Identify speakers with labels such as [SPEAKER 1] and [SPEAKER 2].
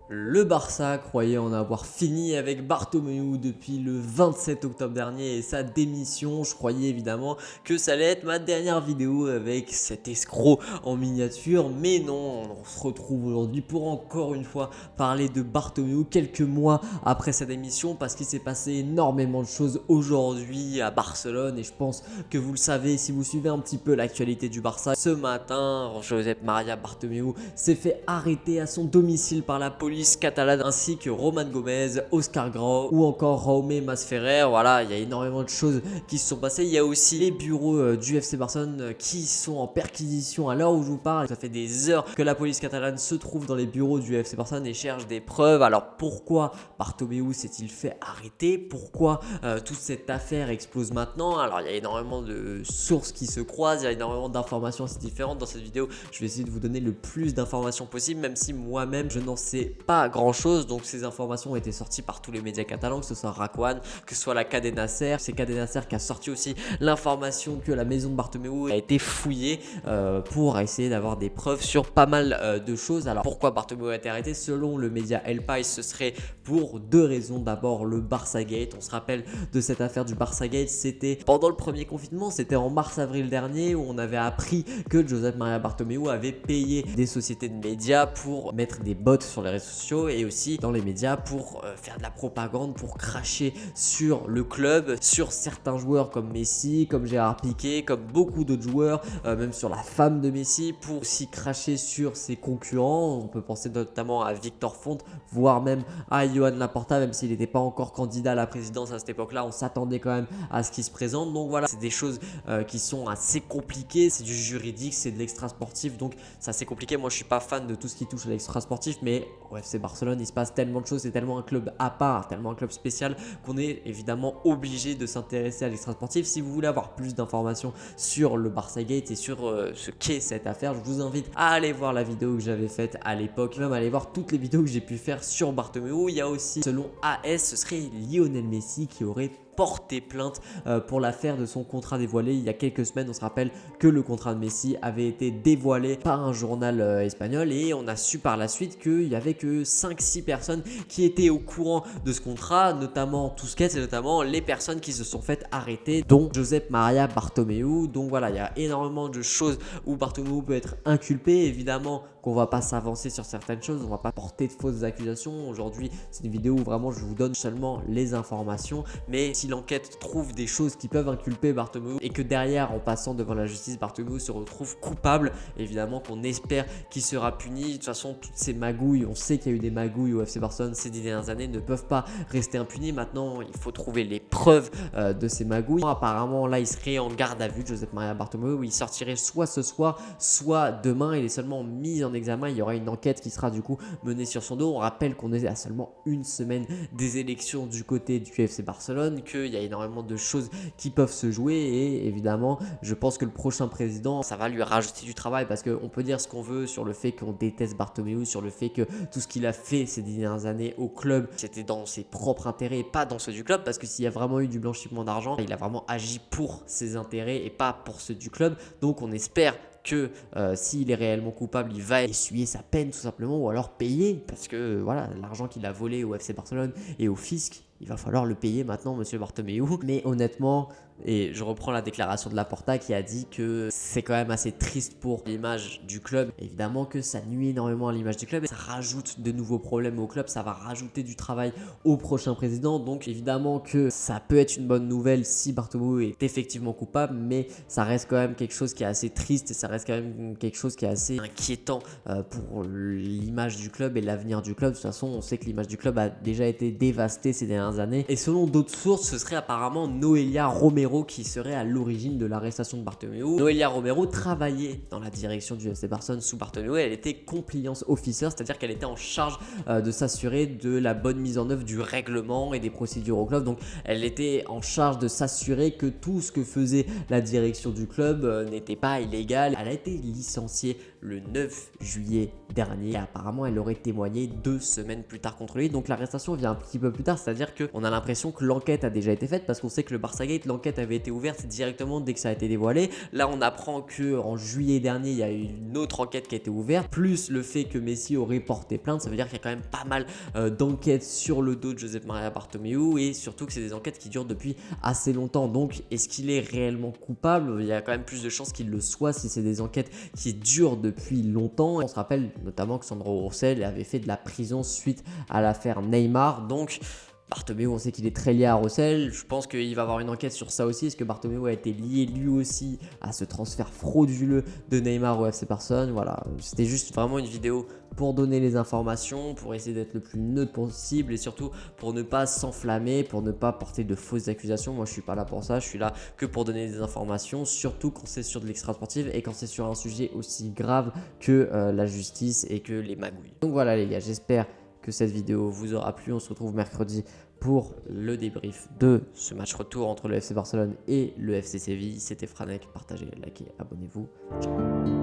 [SPEAKER 1] Le Barça croyait en avoir fini avec Bartomeu depuis le 27 octobre dernier et sa démission. Je croyais évidemment que ça allait être ma dernière vidéo avec cet escroc en miniature, mais non, on se retrouve aujourd'hui pour encore une fois parler de Bartomeu quelques mois après sa démission, parce qu'il s'est passé énormément de choses aujourd'hui à Barcelone et je pense que vous le savez si vous suivez un petit peu l'actualité du Barça. Ce matin, Josep Maria Bartomeu s'est fait arrêter à son domicile par la police catalane, ainsi que Roman Gomez, Oscar Grau ou encore Jaume Masferrer. Voilà, il y a énormément de choses qui se sont passées. Il y a aussi les bureaux du FC Barcelone qui sont en perquisition à l'heure où je vous parle. Ça fait des heures que la police catalane se trouve dans les bureaux du FC Barcelone et cherche des preuves. Alors pourquoi Bartomeu s'est-il fait arrêter? Pourquoi toute cette affaire explose maintenant? Alors il y a énormément de sources qui se croisent, il y a énormément d'informations assez différentes. Dans cette vidéo, je vais essayer de vous donner le plus d'informations possible, même si moi-même je n'en sais pas grand chose. Donc ces informations ont été sorties par tous les médias catalans, que ce soit Rac1, que ce soit la Cadena Ser. C'est Cadena Ser qui a sorti aussi l'information que la maison de Bartomeu a été fouillée pour essayer d'avoir des preuves sur pas mal de choses. Alors pourquoi Bartomeu a été arrêté? Selon le média El País, ce serait pour deux raisons. D'abord le Barça Gate. On se rappelle de cette affaire du Barça Gate, c'était pendant le premier confinement, c'était en mars-avril dernier, où on avait appris que Josep Maria Bartomeu avait payé des sociétés de médias pour mettre des bots sur les réseaux sociaux et aussi dans les médias pour faire de la propagande, pour cracher sur le club, sur certains joueurs comme Messi, comme Gérard Piqué, comme beaucoup d'autres joueurs, même sur la femme de Messi, pour aussi cracher sur ses concurrents. On peut penser notamment à Victor Font, voire même à Joan Laporta, même s'il n'était pas encore candidat à la présidence à cette époque-là. On s'attendait quand même à ce qu'il se présente. Donc voilà, c'est des choses qui sont assez compliquées. C'est du juridique, c'est de l'extra sportif, donc c'est assez compliqué. Moi je suis pas fan de tout ce qui touche à l'extra sportif, mais au FC Barcelone il se passe tellement de choses, c'est tellement un club à part, tellement un club spécial qu'on est évidemment obligé de s'intéresser à l'extra sportif. Si vous voulez avoir plus d'informations sur le Barça Gate et sur ce qu'est cette affaire, je vous invite à aller voir la vidéo que j'avais faite à l'époque, même aller voir toutes les vidéos que j'ai pu faire sur Bartomeu. Il y a aussi, selon AS, ce serait Lionel Messi qui aurait porté plainte pour l'affaire de son contrat dévoilé. Il y a quelques semaines, on se rappelle que le contrat de Messi avait été dévoilé par un journal espagnol et on a su par la suite qu'il n'y avait que 5-6 personnes qui étaient au courant de ce contrat, notamment Tusquets et notamment les personnes qui se sont faites arrêter, dont Josep Maria Bartomeu. Donc voilà, il y a énormément de choses où Bartomeu peut être inculpé. Évidemment qu'on va pas s'avancer sur certaines choses, on va pas porter de fausses accusations. Aujourd'hui, c'est une vidéo où vraiment je vous donne seulement les informations, mais si l'enquête trouve des choses qui peuvent inculper Bartomeu et que derrière, en passant devant la justice, Bartomeu se retrouve coupable, évidemment qu'on espère qu'il sera puni. De toute façon, toutes ces magouilles, on sait qu'il y a eu des magouilles au FC Barcelone ces 10 dernières années, ne peuvent pas rester impunis. Maintenant, il faut trouver les preuves de ces magouilles. Apparemment, là, il serait en garde à vue, Josep Maria Bartomeu, où il sortirait soit ce soir, soit demain. Il est seulement mis en examen. Il y aura une enquête qui sera du coup menée sur son dos. On rappelle qu'on est à seulement une semaine des élections du côté du FC Barcelone, qu'il y a énormément de choses qui peuvent se jouer et évidemment je pense que le prochain président, ça va lui rajouter du travail, parce qu'on peut dire ce qu'on veut sur le fait qu'on déteste Bartomeu, sur le fait que tout ce qu'il a fait ces dernières années au club, c'était dans ses propres intérêts et pas dans ceux du club, parce que s'il y a vraiment eu du blanchiment d'argent, il a vraiment agi pour ses intérêts et pas pour ceux du club. Donc on espère que s'il est réellement coupable, il va essuyer sa peine tout simplement, ou alors payer, parce que voilà, l'argent qu'il a volé au FC Barcelone et au fisc, il va falloir le payer maintenant, monsieur Bartomeu. Mais honnêtement, et je reprends la déclaration de Laporta qui a dit que c'est quand même assez triste pour l'image du club. Évidemment que ça nuit énormément à l'image du club et ça rajoute de nouveaux problèmes au club, ça va rajouter du travail au prochain président. Donc évidemment que ça peut être une bonne nouvelle si Bartomeu est effectivement coupable, mais ça reste quand même quelque chose qui est assez triste et ça reste quand même quelque chose qui est assez inquiétant pour l'image du club et l'avenir du club. De toute façon, on sait que l'image du club a déjà été dévastée ces dernières années. Et selon d'autres sources, ce serait apparemment Noelia Romero qui serait à l'origine de l'arrestation de Bartomeu. Noelia Romero travaillait dans la direction du FC Barcelone sous Bartomeu. Elle était compliance officer, c'est-à-dire qu'elle était en charge de s'assurer de la bonne mise en œuvre du règlement et des procédures au club. Donc elle était en charge de s'assurer que tout ce que faisait la direction du club n'était pas illégal. Elle a été licenciée le 9 juillet dernier et apparemment elle aurait témoigné 2 semaines plus tard contre lui. Donc l'arrestation vient un petit peu plus tard, c'est-à-dire qu'on a l'impression que l'enquête a déjà été faite parce qu'on sait que le Barçagate, l'enquête avait été ouverte directement dès que ça a été dévoilé. Là, on apprend que en juillet dernier, il y a eu une autre enquête qui a été ouverte, plus le fait que Messi aurait porté plainte. Ça veut dire qu'il y a quand même pas mal d'enquêtes sur le dos de Josep Maria Bartomeu et surtout que c'est des enquêtes qui durent depuis assez longtemps. Donc, est-ce qu'il est réellement coupable? Il y a quand même plus de chances qu'il le soit si c'est des enquêtes qui durent depuis longtemps. On se rappelle notamment que Sandro Rosell avait fait de la prison suite à l'affaire Neymar. Donc, Bartomeu, on sait qu'il est très lié à Rosell. Je pense qu'il va y avoir une enquête sur ça aussi. Est-ce que Bartomeu a été lié lui aussi à ce transfert frauduleux de Neymar au FC Barcelone? Voilà, c'était juste vraiment une vidéo pour donner les informations, pour essayer d'être le plus neutre possible et surtout pour ne pas s'enflammer, pour ne pas porter de fausses accusations. Moi, je suis pas là pour ça. Je suis là que pour donner des informations, surtout quand c'est sur de l'extra sportif et quand c'est sur un sujet aussi grave que la justice et que les magouilles. Donc voilà les gars, j'espère que cette vidéo vous aura plu. On se retrouve mercredi pour le débrief de ce match retour entre le FC Barcelone et le FC Séville. C'était Franek, partagez, likez, abonnez-vous. Ciao.